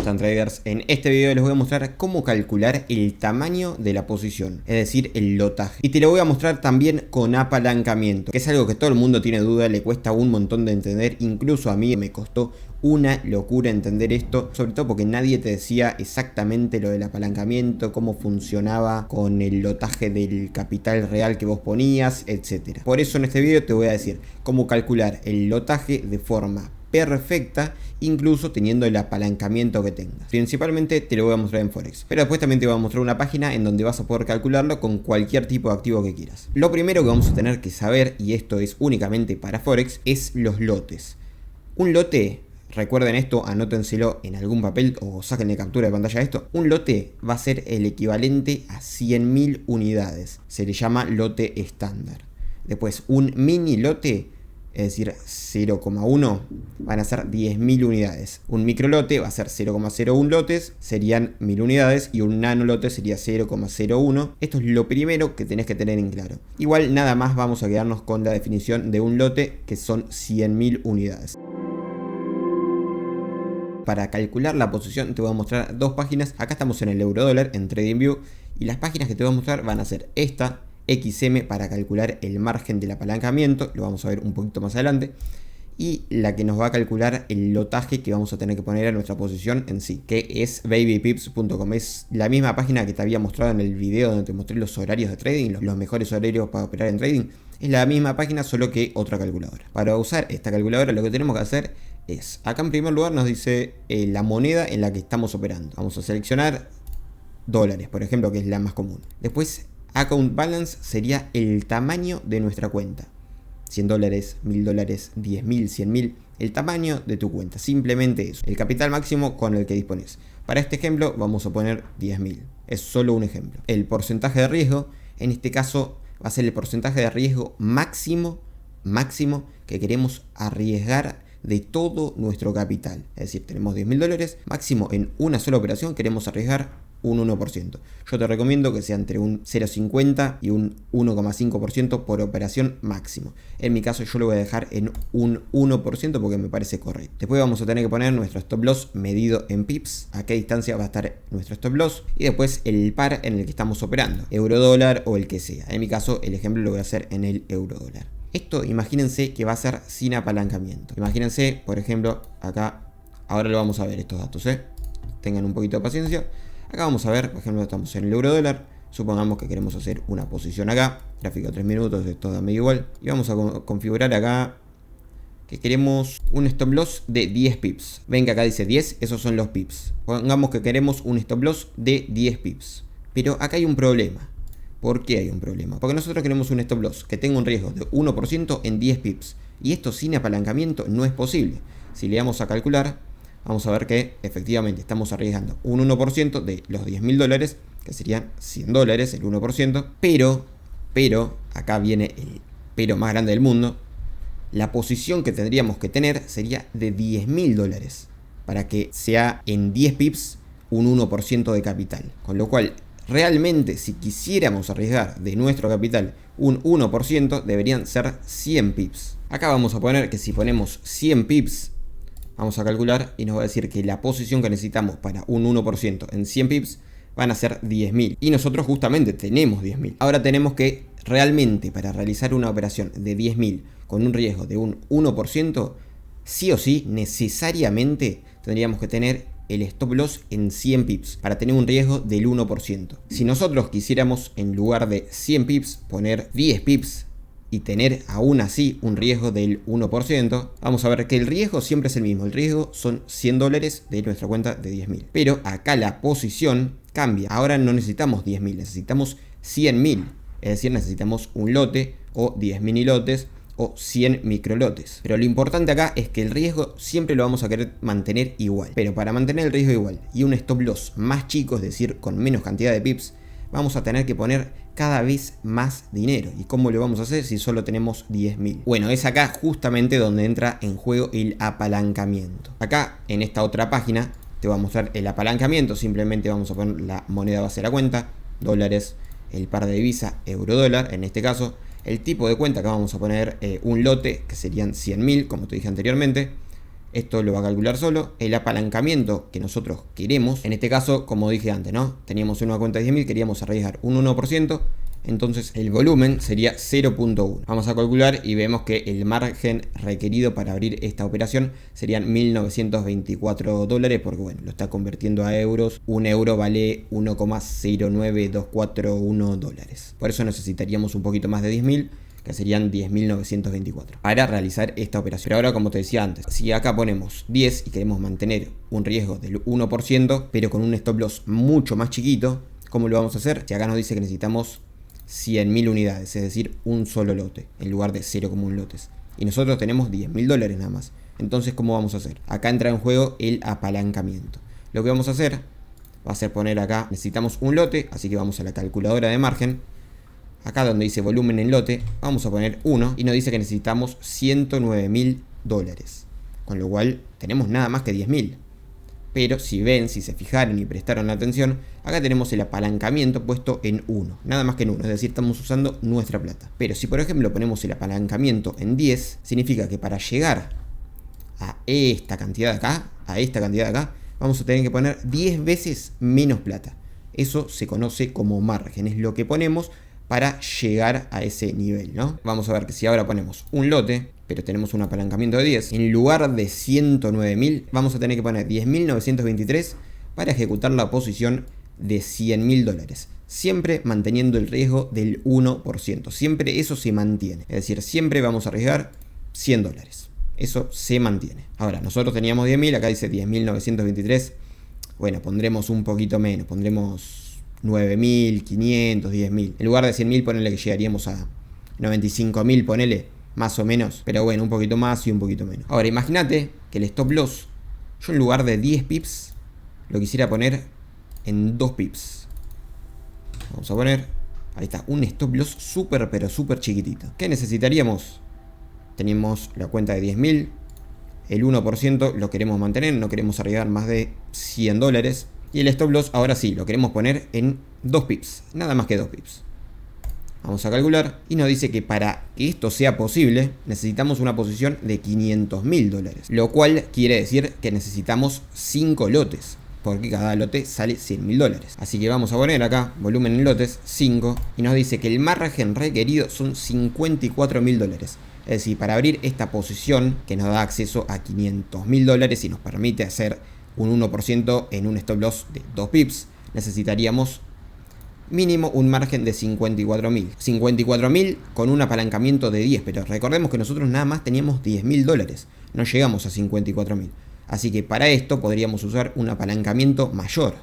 están, traders? En este video les voy a mostrar cómo calcular el tamaño de la posición, es decir, el lotaje. Y te lo voy a mostrar también con apalancamiento, que es algo que todo el mundo tiene duda, le cuesta un montón de entender, incluso a mí me costó una locura entender esto, sobre todo porque nadie te decía exactamente lo del apalancamiento, cómo funcionaba con el lotaje del capital real que vos ponías, etc. Por eso en este video te voy a decir cómo calcular el lotaje de forma perfecta, incluso teniendo el apalancamiento que tengas. Principalmente te lo voy a mostrar en Forex, pero después también te voy a mostrar una página en donde vas a poder calcularlo con cualquier tipo de activo que quieras. Lo primero que vamos a tener que saber, y esto es únicamente para Forex, es los lotes. Un lote, recuerden esto, anótenselo en algún papel o sáquenle captura de pantalla a esto. Un lote va a ser el equivalente a 100.000 unidades. Se le llama lote estándar. Después, un mini lote, es decir, 0,1, van a ser 10.000 unidades. Un micro lote va a ser 0,01 lotes, serían 1.000 unidades. Y un nano lote sería 0,01. Esto es lo primero que tenés que tener en claro. Igual nada más vamos a quedarnos con la definición de un lote, que son 100.000 unidades. Para calcular la posición te voy a mostrar dos páginas. Acá estamos en el eurodólar, en TradingView, y las páginas que te voy a mostrar van a ser esta, XM, para calcular el margen del apalancamiento, lo vamos a ver un poquito más adelante, y la que nos va a calcular el lotaje que vamos a tener que poner a nuestra posición en sí, que es babypips.com. Es la misma página que te había mostrado en el video donde te mostré los horarios de trading, los mejores horarios para operar en trading. Es la misma página, solo que otra calculadora. Para usar esta calculadora lo que tenemos que hacer es, acá en primer lugar nos dice la moneda en la que estamos operando. Vamos a seleccionar dólares, por ejemplo, que es la más común. Después, account balance sería el tamaño de nuestra cuenta. 100 dólares, 1000 dólares, 10.000, 100.000, el tamaño de tu cuenta. Simplemente eso, el capital máximo con el que dispones. Para este ejemplo vamos a poner 10.000. Es solo un ejemplo. El porcentaje de riesgo, en este caso, va a ser el porcentaje de riesgo máximo que queremos arriesgar de todo nuestro capital. Es decir, tenemos 10.000 dólares, máximo en una sola operación queremos arriesgar un 1%. Yo te recomiendo que sea entre un 0,50 y un 1,5% por operación máximo. En mi caso yo lo voy a dejar en un 1% porque me parece correcto. Después vamos a tener que poner nuestro stop loss medido en pips, a qué distancia va a estar nuestro stop loss, y después el par en el que estamos operando, euro dólar o el que sea. En mi caso el ejemplo lo voy a hacer en el euro dólar. Esto imagínense que va a ser sin apalancamiento. Imagínense, por ejemplo, acá, ahora lo vamos a ver estos datos, tengan un poquito de paciencia. Acá vamos a ver, por ejemplo, estamos en el euro dólar. Supongamos que queremos hacer una posición acá, gráfico de 3 minutos, esto da medio igual. Y vamos a configurar acá que queremos un stop loss de 10 pips. Ven que acá dice 10, esos son los pips. Pongamos que queremos un stop loss de 10 pips. Pero acá hay un problema. ¿Por qué hay un problema? Porque nosotros queremos un stop loss que tenga un riesgo de 1% en 10 pips. Y esto sin apalancamiento no es posible. Si le damos a calcular, vamos a ver que efectivamente estamos arriesgando un 1% de los 10.000 dólares, que serían 100 dólares, el 1%. Pero, acá viene el pero más grande del mundo. La posición que tendríamos que tener sería de 10.000 dólares para que sea en 10 pips un 1% de capital. Con lo cual, realmente, si quisiéramos arriesgar de nuestro capital un 1%, deberían ser 100 pips. Acá vamos a poner que si ponemos 100 pips, vamos a calcular y nos va a decir que la posición que necesitamos para un 1% en 100 pips van a ser 10.000. Y nosotros justamente tenemos 10.000. Ahora tenemos que realmente, para realizar una operación de 10.000 con un riesgo de un 1%, sí o sí, necesariamente tendríamos que tener el stop loss en 100 pips para tener un riesgo del 1%. Si nosotros quisiéramos, en lugar de 100 pips, poner 10 pips y tener aún así un riesgo del 1%, vamos a ver que el riesgo siempre es el mismo. El riesgo son 100 dólares de nuestra cuenta de 10.000. Pero acá la posición cambia. Ahora no necesitamos 10.000, necesitamos 100.000. Es decir, necesitamos un lote o 10 mini lotes o 100 microlotes. Pero lo importante acá es que el riesgo siempre lo vamos a querer mantener igual. Pero para mantener el riesgo igual y un stop loss más chico, es decir, con menos cantidad de pips, vamos a tener que poner cada vez más dinero. ¿Y cómo lo vamos a hacer si solo tenemos 10.000? Bueno, es acá justamente donde entra en juego el apalancamiento. Acá, en esta otra página, te voy a mostrar el apalancamiento. Simplemente vamos a poner la moneda base de la cuenta, dólares, el par de divisa, euro dólar, en este caso. El tipo de cuenta, acá vamos a poner un lote, que serían 100.000, como te dije anteriormente. Esto lo va a calcular solo. El apalancamiento que nosotros queremos, en este caso, como dije antes, ¿no? Teníamos una cuenta de 10.000, queríamos arriesgar un 1%. Entonces el volumen sería 0.1. Vamos a calcular y vemos que el margen requerido para abrir esta operación serían 1.924 dólares, porque bueno, lo está convirtiendo a euros. Un euro vale 1,09241 dólares. Por eso necesitaríamos un poquito más de 10.000, que serían 10.924 para realizar esta operación. Pero ahora, como te decía antes, si acá ponemos 10 y queremos mantener un riesgo del 1%, pero con un stop loss mucho más chiquito, ¿cómo lo vamos a hacer? Si acá nos dice que necesitamos 100.000 unidades, es decir, un solo lote, en lugar de 0,1 lotes. Y nosotros tenemos 10.000 dólares nada más. Entonces, ¿cómo vamos a hacer? Acá entra en juego el apalancamiento. Lo que vamos a hacer va a ser poner acá, necesitamos un lote, así que vamos a la calculadora de margen. Acá donde dice volumen en lote, vamos a poner 1 y nos dice que necesitamos 109.000 dólares. Con lo cual, tenemos nada más que 10.000. Pero si ven, si se fijaron y prestaron atención, acá tenemos el apalancamiento puesto en 1, nada más que en 1, es decir, estamos usando nuestra plata. Pero si por ejemplo ponemos el apalancamiento en 10, significa que para llegar a esta cantidad de acá, vamos a tener que poner 10 veces menos plata. Eso se conoce como margen, es lo que ponemos para llegar a ese nivel, ¿no? Vamos a ver que si ahora ponemos un lote, pero tenemos un apalancamiento de 10, en lugar de 109.000, vamos a tener que poner 10.923 para ejecutar la posición de 100.000 dólares. Siempre manteniendo el riesgo del 1%. Siempre eso se mantiene. Es decir, siempre vamos a arriesgar 100 dólares. Eso se mantiene. Ahora, nosotros teníamos 10.000, acá dice 10.923. Bueno, pondremos un poquito menos, pondremos 9.500, 10.000. En lugar de 100.000, ponele que llegaríamos a 95.000, ponele, más o menos. Pero bueno, un poquito más y un poquito menos. Ahora, imagínate que el stop loss, yo en lugar de 10 pips, lo quisiera poner en 2 pips. Vamos a poner, ahí está, un stop loss súper, pero súper chiquitito. ¿Qué necesitaríamos? Tenemos la cuenta de 10.000. El 1% lo queremos mantener, no queremos arriesgar más de 100 dólares. Y el stop loss ahora sí, lo queremos poner en 2 pips, nada más que 2 pips. Vamos a calcular y nos dice que para que esto sea posible necesitamos una posición de 500.000 dólares. Lo cual quiere decir que necesitamos 5 lotes, porque cada lote sale 100.000 dólares. Así que vamos a poner acá volumen en lotes 5 y nos dice que el margen requerido son 54.000 dólares. Es decir, para abrir esta posición que nos da acceso a 500.000 dólares y nos permite hacer un 1% en un stop loss de 2 pips, necesitaríamos mínimo un margen de 54.000. 54.000 con un apalancamiento de 10, pero recordemos que nosotros nada más teníamos 10.000 dólares, no llegamos a 54.000. Así que para esto podríamos usar un apalancamiento mayor.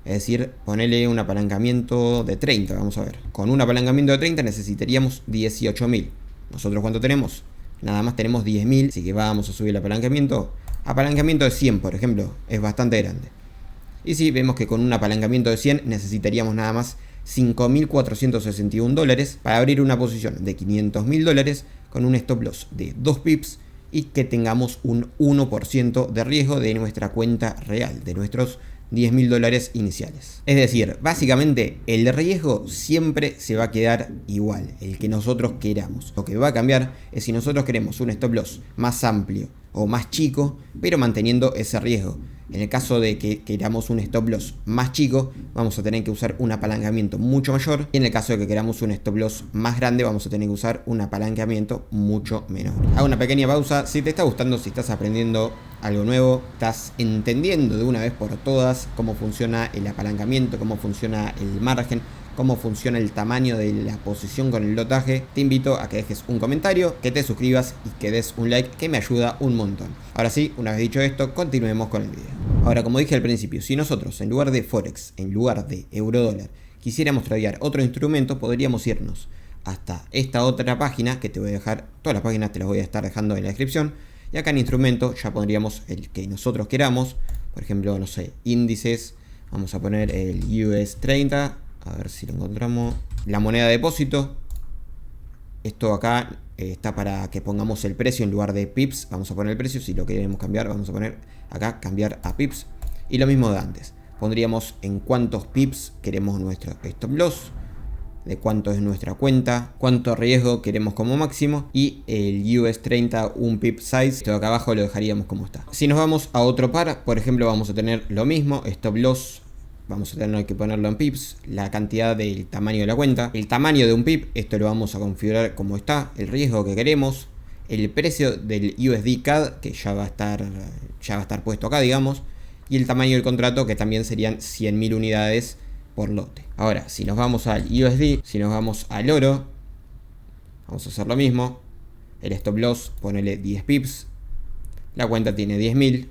Es decir, ponerle un apalancamiento de 30, vamos a ver. Con un apalancamiento de 30 necesitaríamos 18.000. ¿Nosotros cuánto tenemos? Nada más tenemos 10.000, así que vamos a subir el apalancamiento. Apalancamiento de 100, por ejemplo, es bastante grande. Y si vemos que con un apalancamiento de 100 necesitaríamos nada más 5.461 dólares para abrir una posición de 500.000 dólares con un stop loss de 2 pips y que tengamos un 1% de riesgo de nuestra cuenta real, de nuestros 10.000 dólares iniciales. Es decir, básicamente el riesgo siempre se va a quedar igual, el que nosotros queramos. Lo que va a cambiar es si nosotros queremos un stop loss más amplio o más chico, pero manteniendo ese riesgo. En el caso de que queramos un stop loss más chico, vamos a tener que usar un apalancamiento mucho mayor. Y en el caso de que queramos un stop loss más grande, vamos a tener que usar un apalancamiento mucho menor. Hago una pequeña pausa. Si te está gustando, si estás aprendiendo algo nuevo, estás entendiendo de una vez por todas cómo funciona el apalancamiento, cómo funciona el margen, cómo funciona el tamaño de la posición con el lotaje, te invito a que dejes un comentario, que te suscribas y que des un like, que me ayuda un montón. Ahora sí, una vez dicho esto, continuemos con el video. Ahora, como dije al principio, si nosotros en lugar de Forex, en lugar de eurodólar, quisiéramos tradear otro instrumento, podríamos irnos hasta esta otra página, que te voy a dejar, todas las páginas te las voy a estar dejando en la descripción, y acá en instrumento ya pondríamos el que nosotros queramos, por ejemplo, no sé, índices, vamos a poner el US 30, a ver si lo encontramos. La moneda de depósito. Esto acá está para que pongamos el precio en lugar de pips. Vamos a poner el precio. Si lo queremos cambiar, vamos a poner acá cambiar a pips. Y lo mismo de antes. Pondríamos en cuántos pips queremos nuestro stop loss. de cuánto es nuestra cuenta, cuánto riesgo queremos como máximo y el US 30 1 pip size. Esto de acá abajo lo dejaríamos como está. Si nos vamos a otro par, por ejemplo, vamos a tener lo mismo, stop loss. Vamos a tener que ponerlo en pips, la cantidad del tamaño de la cuenta, el tamaño de un pip, esto lo vamos a configurar como está, el riesgo que queremos, el precio del USD CAD, que ya va a estar puesto acá, digamos, y el tamaño del contrato, que también serían 100.000 unidades por lote. Ahora, si nos vamos al USD, si nos vamos al oro, vamos a hacer lo mismo. El stop loss, ponele 10 pips. La cuenta tiene 10.000.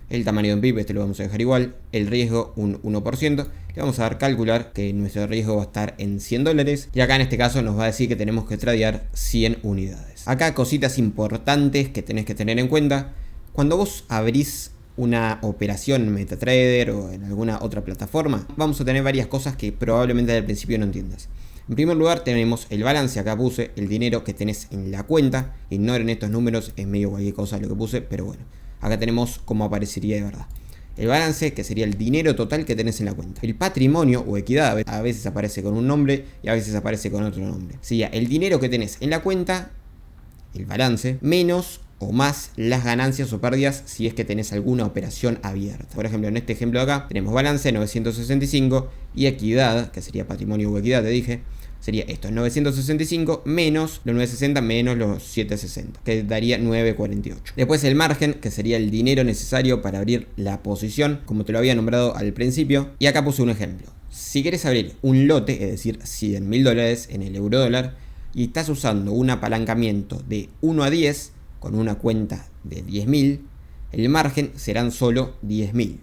El tamaño de un pip, este lo vamos a dejar igual. El riesgo, un 1%. Le vamos a dar calcular que nuestro riesgo va a estar en $100. Y acá en este caso nos va a decir que tenemos que tradear 100 unidades. Acá cositas importantes que tenés que tener en cuenta. Cuando vos abrís una operación en MetaTrader o en alguna otra plataforma, vamos a tener varias cosas que probablemente al principio no entiendas. En primer lugar tenemos el balance, acá puse el dinero que tenés en la cuenta. Ignoren estos números, es medio cualquier cosa lo que puse, pero bueno. Acá tenemos cómo aparecería de verdad. El balance, que sería el dinero total que tenés en la cuenta. El patrimonio o equidad, a veces aparece con un nombre y a veces aparece con otro nombre. Sería el dinero que tenés en la cuenta, el balance, menos o más las ganancias o pérdidas si es que tenés alguna operación abierta. Por ejemplo, en este ejemplo de acá tenemos balance 965 y equidad, que sería patrimonio o equidad, te dije, sería esto, 965 menos los 960 menos los 760, que daría 948. Después el margen, que sería el dinero necesario para abrir la posición, como te lo había nombrado al principio. Y acá puse un ejemplo. Si quieres abrir un lote, es decir, $100.000 en el euro dólar, y estás usando un apalancamiento de 1 a 10, con una cuenta de 10.000, el margen serán solo 10.000.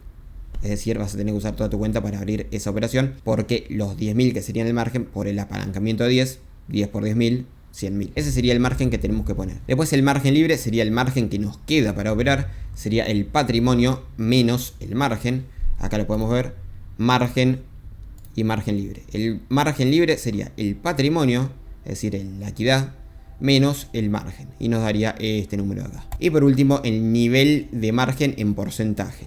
Es decir, vas a tener que usar toda tu cuenta para abrir esa operación, porque los 10.000 que serían el margen por el apalancamiento de 10 por 10.000, 100.000. Ese sería el margen que tenemos que poner. Después el margen libre sería el margen que nos queda para operar, sería el patrimonio menos el margen. Acá lo podemos ver, margen y margen libre. El margen libre sería el patrimonio, es decir, la equidad, menos el margen, y nos daría este número de acá. Y por último, el nivel de margen en porcentaje,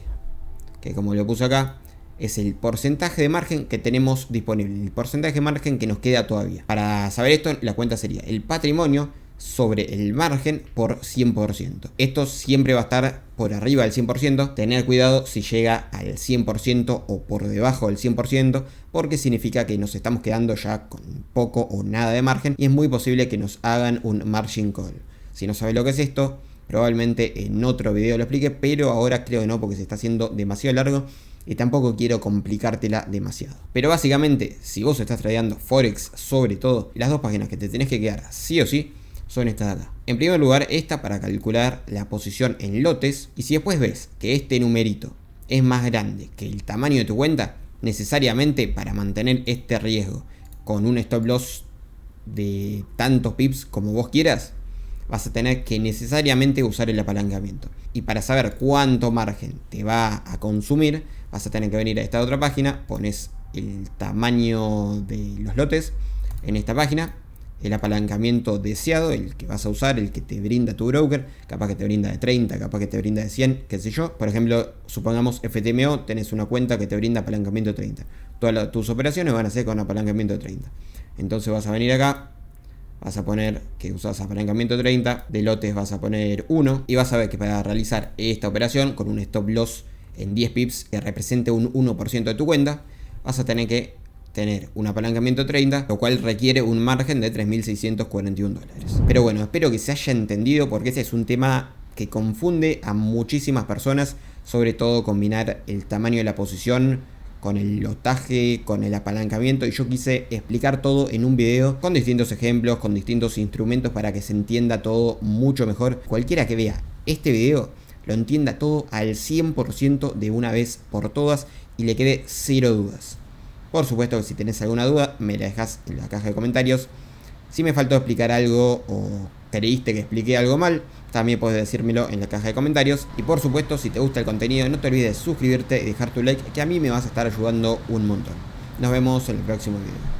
que como lo puse acá, es el porcentaje de margen que tenemos disponible, el porcentaje de margen que nos queda todavía. Para saber esto, la cuenta sería el patrimonio sobre el margen por 100%. Esto siempre va a estar por arriba del 100%. Tener cuidado si llega al 100% o por debajo del 100%, porque significa que nos estamos quedando ya con poco o nada de margen y es muy posible que nos hagan un margin call. Si no sabes lo que es esto, probablemente en otro video lo explique, pero ahora creo que no, porque se está haciendo demasiado largo y tampoco quiero complicártela demasiado. Pero básicamente, si vos estás tradeando Forex, sobre todo, las dos páginas que te tenés que quedar sí o sí son estas de acá. En primer lugar, esta para calcular la posición en lotes, y si después ves que este numerito es más grande que el tamaño de tu cuenta, necesariamente para mantener este riesgo con un stop loss de tantos pips como vos quieras, vas a tener que necesariamente usar el apalancamiento. Y para saber cuánto margen te va a consumir, vas a tener que venir a esta otra página, pones el tamaño de los lotes en esta página, el apalancamiento deseado, el que vas a usar, el que te brinda tu broker, capaz que te brinda de 30, capaz que te brinda de 100, qué sé yo. Por ejemplo, supongamos FTMO, tenés una cuenta que te brinda apalancamiento de 30. Todas tus operaciones van a ser con apalancamiento de 30. Entonces vas a venir acá, vas a poner que usas apalancamiento 30, de lotes vas a poner 1 y vas a ver que para realizar esta operación con un stop loss en 10 pips que represente un 1% de tu cuenta, vas a tener que tener un apalancamiento 30, lo cual requiere un margen de $3.641. Pero bueno, espero que se haya entendido, porque este es un tema que confunde a muchísimas personas, sobre todo combinar el tamaño de la posición con el lotaje, con el apalancamiento, y yo quise explicar todo en un video con distintos ejemplos, con distintos instrumentos para que se entienda todo mucho mejor. Cualquiera que vea este video lo entienda todo al 100% de una vez por todas y le quede cero dudas. Por supuesto que si tenés alguna duda me la dejas en la caja de comentarios. Si me faltó explicar algo o creíste que expliqué algo mal, también puedes decírmelo en la caja de comentarios. Y por supuesto, si te gusta el contenido, no te olvides de suscribirte y dejar tu like, que a mí me vas a estar ayudando un montón. Nos vemos en el próximo video.